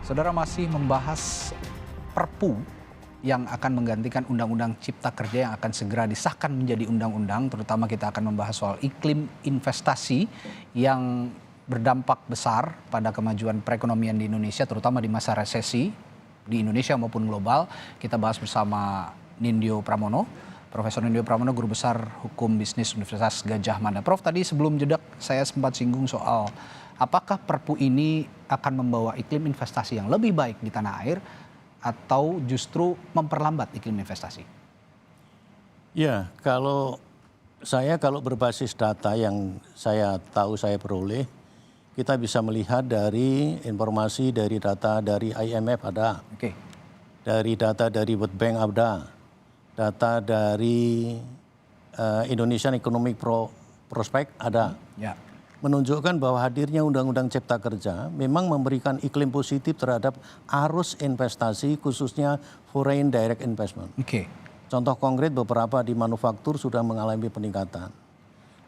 Saudara masih membahas Perpu yang akan menggantikan Undang-Undang Cipta Kerja yang akan segera disahkan menjadi undang-undang. Terutama kita akan membahas soal iklim investasi yang berdampak besar pada kemajuan perekonomian di Indonesia, terutama di masa resesi di Indonesia maupun global. Kita bahas bersama Nindyo Pramono, Profesor Nindyo Pramono, Guru Besar Hukum Bisnis Universitas Gadjah Mada. Prof, tadi sebelum jeda saya sempat singgung soal apakah Perpu ini akan membawa iklim investasi yang lebih baik di tanah air atau justru memperlambat iklim investasi? Ya, kalau berbasis data yang saya tahu saya peroleh, kita bisa melihat dari informasi dari data dari IMF ada, dari data dari World Bank ada, data dari Indonesian Economic Prospect ada. Ya. Menunjukkan bahwa hadirnya Undang-Undang Cipta Kerja memang memberikan iklim positif terhadap arus investasi khususnya foreign direct investment. Contoh konkret beberapa di manufaktur sudah mengalami peningkatan.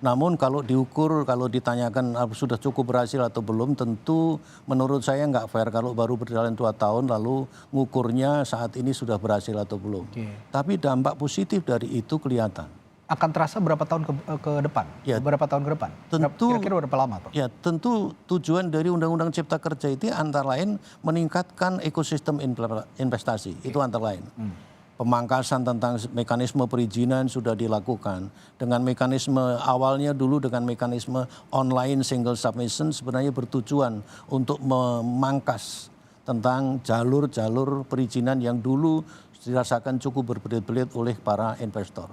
Namun kalau diukur, kalau ditanyakan sudah cukup berhasil atau belum, tentu menurut saya nggak fair kalau baru berjalan 2 tahun lalu ngukurnya saat ini sudah berhasil atau belum. Tapi dampak positif dari itu kelihatan. Akan terasa berapa tahun ke depan? Ya, beberapa tahun ke depan? Tentu, kira-kira berapa lama, Pak? Ya, tentu tujuan dari Undang-Undang Cipta Kerja itu antara lain meningkatkan ekosistem investasi. Itu antara lain. Pemangkasan tentang mekanisme perizinan sudah dilakukan. Dengan mekanisme awalnya dulu dengan mekanisme online single submission sebenarnya bertujuan untuk memangkas tentang jalur-jalur perizinan yang dulu dirasakan cukup berbelit-belit oleh para investor.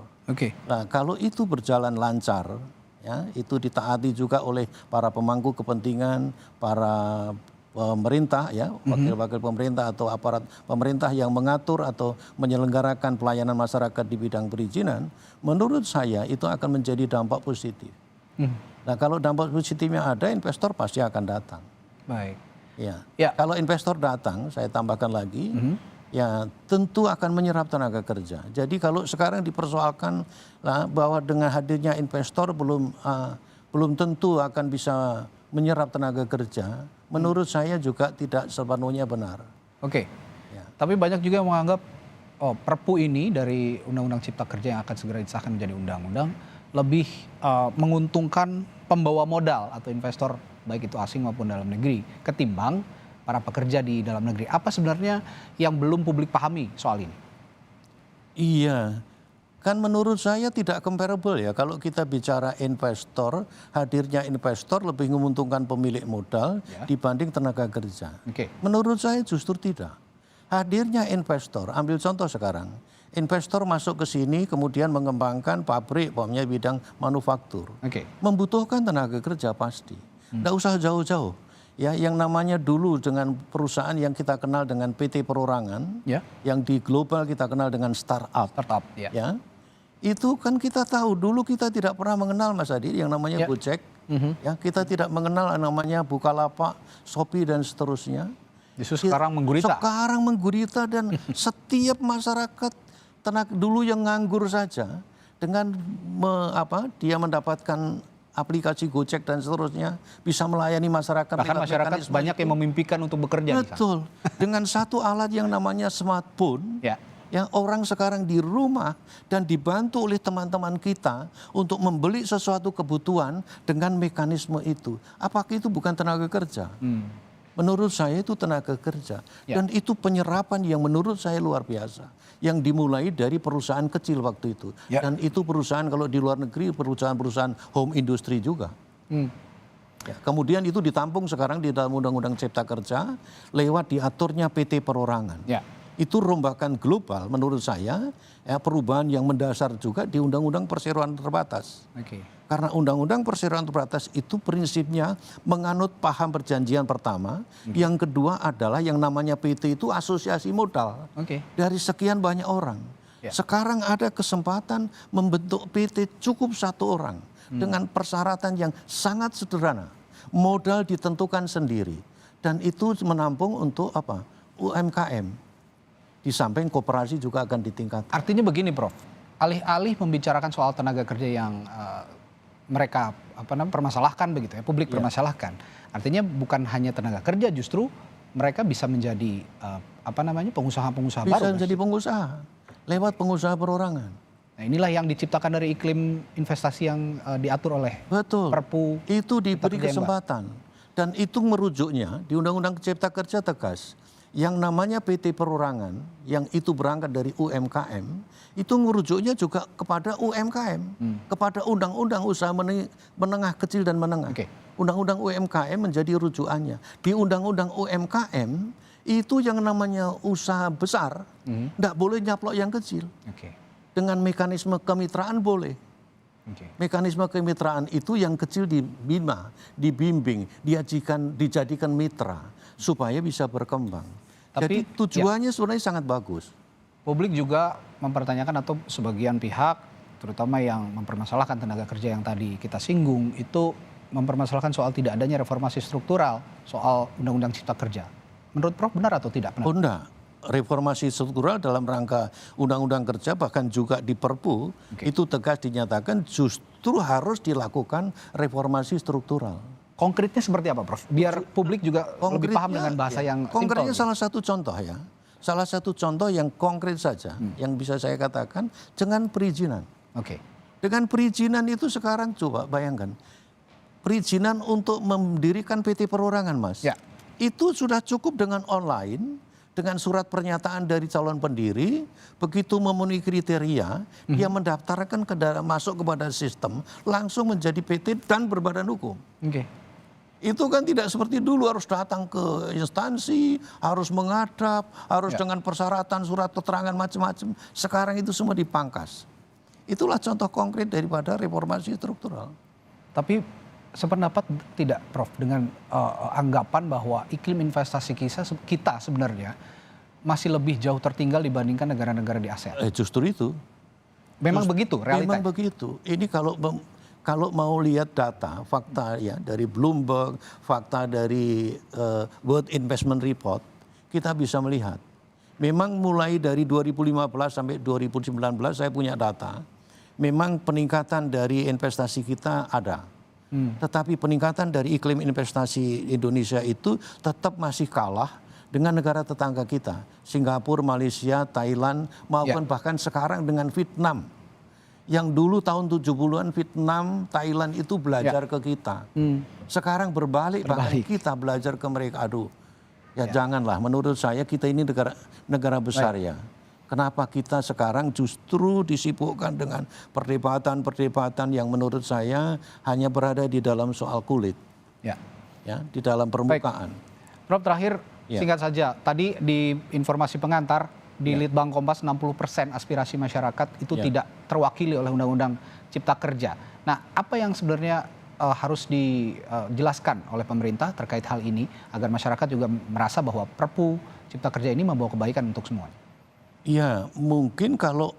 Nah, kalau itu berjalan lancar, ya, itu ditaati juga oleh para pemangku kepentingan, para pemerintah, ya, wakil-wakil pemerintah atau aparat pemerintah yang mengatur atau menyelenggarakan pelayanan masyarakat di bidang perizinan, menurut saya itu akan menjadi dampak positif. Nah, kalau dampak positifnya ada, investor pasti akan datang. Baik. Ya. Kalau investor datang, saya tambahkan lagi. Ya, tentu akan menyerap tenaga kerja. Jadi kalau sekarang dipersoalkan bahwa dengan hadirnya investor belum tentu akan bisa menyerap tenaga kerja, menurut saya juga tidak sepenuhnya benar. Ya. Tapi banyak juga yang menganggap Perpu ini dari Undang-Undang Cipta Kerja yang akan segera disahkan menjadi undang-undang lebih menguntungkan pembawa modal atau investor baik itu asing maupun dalam negeri ketimbang para pekerja di dalam negeri. Apa sebenarnya yang belum publik pahami soal ini? Iya, kan menurut saya tidak comparable ya. Kalau kita bicara investor, hadirnya investor lebih menguntungkan pemilik modal dibanding tenaga kerja. Menurut saya justru tidak. Hadirnya investor, ambil contoh sekarang. Investor masuk ke sini kemudian mengembangkan pabrik, pokoknya bidang manufaktur. Membutuhkan tenaga kerja pasti. Nggak usah jauh-jauh. Ya, yang namanya dulu dengan perusahaan yang kita kenal dengan PT Perorangan, yang di global kita kenal dengan startup, ya, itu kan kita tahu dulu kita tidak pernah mengenal Mas Adi yang namanya Gojek, ya, kita tidak mengenal namanya Bukalapak, Shopee dan seterusnya. Justru sekarang menggurita. Sekarang menggurita dan setiap masyarakat dulu yang nganggur saja dengan dia mendapatkan aplikasi Gojek dan seterusnya bisa melayani masyarakat. Bahkan masyarakat banyak yang memimpikan untuk bekerja. Betul. Dengan satu alat yang namanya smartphone, yang orang sekarang di rumah dan dibantu oleh teman-teman kita untuk membeli sesuatu kebutuhan dengan mekanisme itu. Apakah itu bukan tenaga kerja? Menurut saya itu tenaga kerja. Dan itu penyerapan yang menurut saya luar biasa. Yang dimulai dari perusahaan kecil waktu itu. Dan itu perusahaan kalau di luar negeri perusahaan-perusahaan home industry juga. Ya, kemudian itu ditampung sekarang di dalam Undang-Undang Cipta Kerja lewat diaturnya PT Perorangan. Itu rombakan global menurut saya, ya, perubahan yang mendasar juga di Undang-Undang Perseroan Terbatas. Karena Undang-Undang Perseroan Terbatas itu prinsipnya menganut paham perjanjian pertama, yang kedua adalah yang namanya PT itu asosiasi modal dari sekian banyak orang. Sekarang ada kesempatan membentuk PT cukup 1 orang dengan persyaratan yang sangat sederhana. Modal ditentukan sendiri dan itu menampung untuk UMKM. Di samping koperasi juga akan ditingkatkan. Artinya begini, Prof. Alih-alih membicarakan soal tenaga kerja yang mereka permasalahkan begitu ya, publik permasalahkan. Artinya bukan hanya tenaga kerja, justru mereka bisa menjadi pengusaha-pengusaha baru. Bisa menjadi pengusaha lewat pengusaha perorangan. Nah, inilah yang diciptakan dari iklim investasi yang diatur oleh Betul. Perpu. Itu diberi Kerja, kesempatan. Dan itu merujuknya di Undang-Undang Cipta Kerja tegas. Yang namanya PT Perorangan, yang itu berangkat dari UMKM, itu merujuknya juga kepada UMKM. Kepada Undang-Undang Usaha Menengah Kecil dan Menengah. Undang-Undang UMKM menjadi rujukannya. Di Undang-Undang UMKM, itu yang namanya usaha besar, tidak boleh nyaplok yang kecil. Dengan mekanisme kemitraan boleh. Mekanisme kemitraan itu yang kecil dibina, dibimbing, dijadikan mitra supaya bisa berkembang. Jadi tujuannya sebenarnya sangat bagus. Publik juga mempertanyakan atau sebagian pihak, terutama yang mempermasalahkan tenaga kerja yang tadi kita singgung, itu mempermasalahkan soal tidak adanya reformasi struktural soal Undang-Undang Cipta Kerja. Menurut Prof benar atau tidak? Oh enggak. Reformasi struktural dalam rangka Undang-Undang Kerja bahkan juga di Perpu itu tegas dinyatakan justru harus dilakukan reformasi struktural. Konkretnya seperti apa, Prof? Biar publik juga lebih paham dengan bahasa yang simpel. Konkretnya salah satu contoh ya. Salah satu contoh yang konkret saja yang bisa saya katakan dengan perizinan. Dengan perizinan itu sekarang coba bayangkan. Perizinan untuk mendirikan PT Perorangan, Mas. Itu sudah cukup dengan online, dengan surat pernyataan dari calon pendiri, begitu memenuhi kriteria, dia mendaftarkan masuk kepada sistem, langsung menjadi PT dan berbadan hukum. Itu kan tidak seperti dulu harus datang ke instansi, harus menghadap, harus dengan persyaratan surat keterangan macam-macam. Sekarang itu semua dipangkas. Itulah contoh konkret daripada reformasi struktural. Tapi sependapat tidak, Prof, dengan anggapan bahwa iklim investasi kita sebenarnya masih lebih jauh tertinggal dibandingkan negara-negara di ASEAN? Justru itu. Memang begitu realitanya? Memang begitu. Ini kalau mau lihat data, fakta ya dari Bloomberg, fakta dari World Investment Report, kita bisa melihat. Memang mulai dari 2015 sampai 2019 saya punya data, memang peningkatan dari investasi kita ada. Tetapi peningkatan dari iklim investasi Indonesia itu tetap masih kalah dengan negara tetangga kita. Singapura, Malaysia, Thailand, maupun bahkan sekarang dengan Vietnam. Yang dulu tahun 70-an Vietnam, Thailand itu belajar ke kita. Sekarang berbalik, bahkan kita belajar ke mereka. Aduh, janganlah. Menurut saya kita ini negara besar ya. Kenapa kita sekarang justru disibukkan dengan perdebatan-perdebatan yang menurut saya hanya berada di dalam soal kulit. Ya, di dalam permukaan. Prof, terakhir singkat saja. Tadi di informasi pengantar di Litbang Kompas 60% aspirasi masyarakat itu tidak terwakili oleh Undang-Undang Cipta Kerja. Nah, apa yang sebenarnya harus dijelaskan oleh pemerintah terkait hal ini agar masyarakat juga merasa bahwa Perpu Cipta Kerja ini membawa kebaikan untuk semuanya? Ya, mungkin kalau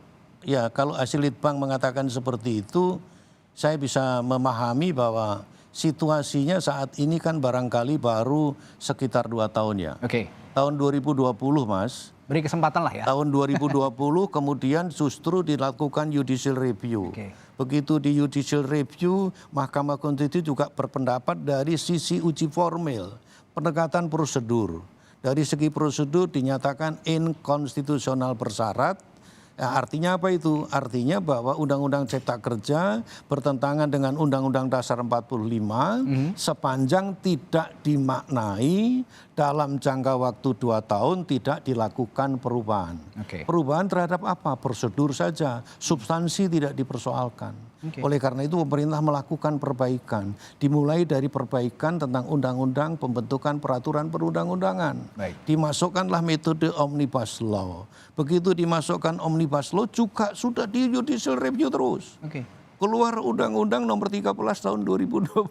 hasil Litbang mengatakan seperti itu, saya bisa memahami bahwa situasinya saat ini kan barangkali baru sekitar 2 tahun ya. Tahun 2020, Mas. Beri kesempatan lah ya. Tahun 2020 kemudian justru dilakukan judicial review. Begitu di judicial review, Mahkamah Konstitusi juga berpendapat dari sisi uji formil, pendekatan prosedur. Dari segi prosedur dinyatakan inkonstitusional bersyarat. Artinya apa itu? Artinya bahwa Undang-Undang Cipta Kerja bertentangan dengan Undang-Undang Dasar 45 sepanjang tidak dimaknai dalam jangka waktu 2 tahun tidak dilakukan perubahan. Perubahan terhadap apa? Prosedur saja, substansi tidak dipersoalkan. Oleh karena itu pemerintah melakukan perbaikan. Dimulai dari perbaikan tentang undang-undang, pembentukan peraturan perundang-undangan. Dimasukkanlah metode omnibus law. Begitu dimasukkan omnibus law juga sudah di judicial review terus. Keluar Undang-Undang nomor 13 tahun 2022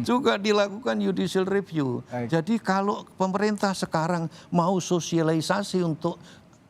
juga dilakukan judicial review. Jadi kalau pemerintah sekarang mau sosialisasi untuk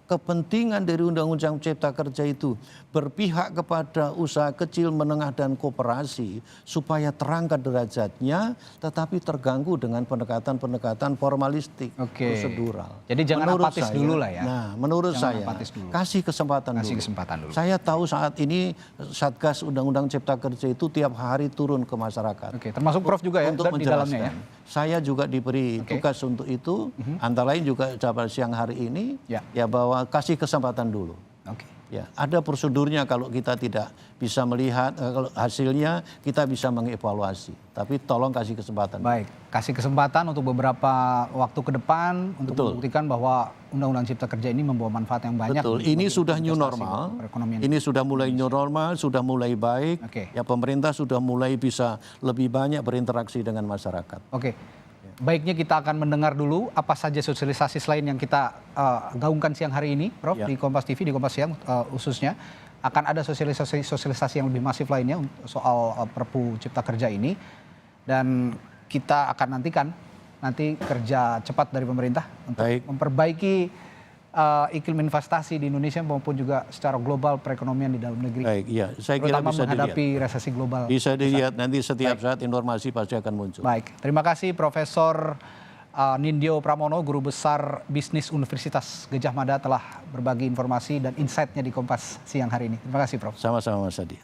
kepentingan dari Undang-Undang Cipta Kerja itu berpihak kepada usaha kecil, menengah, dan koperasi supaya terangkat derajatnya, tetapi terganggu dengan pendekatan-pendekatan formalistik, prosedural. Jadi jangan apatis dulu lah ya. Nah, menurut saya kasih kesempatan dulu. Saya tahu saat ini Satgas Undang-Undang Cipta Kerja itu tiap hari turun ke masyarakat. Termasuk Prof juga ya untuk di dalamnya ya. Saya juga diberi tugas untuk itu, antara lain juga pada siang hari ini, ya bahwa kasih kesempatan dulu. Ya, ada prosedurnya kalau kita tidak bisa melihat kalau hasilnya, kita bisa mengevaluasi. Tapi tolong kasih kesempatan. Baik, kasih kesempatan untuk beberapa waktu ke depan untuk membuktikan bahwa Undang-Undang Cipta Kerja ini membawa manfaat yang banyak. Betul, ini sudah new normal. Ini sudah mulai new normal, sudah mulai baik. Ya, pemerintah sudah mulai bisa lebih banyak berinteraksi dengan masyarakat. Baiknya kita akan mendengar dulu apa saja sosialisasi selain yang kita gaungkan siang hari ini, Prof, di Kompas TV, di Kompas Siang khususnya. Akan ada sosialisasi yang lebih masif lainnya soal Perpu Cipta Kerja ini. Dan kita akan nantikan nanti kerja cepat dari pemerintah untuk memperbaiki iklim investasi di Indonesia maupun juga secara global perekonomian di dalam negeri. Baik, iya. Saya kira terutama bisa menghadapi resesi global. Bisa dilihat nanti setiap saat informasi pasti akan muncul. Baik, terima kasih Profesor Nindyo Pramono, Guru Besar Bisnis Universitas Gadjah Mada telah berbagi informasi dan insight-nya di Kompas siang hari ini. Terima kasih Prof. Sama-sama Mas Adi.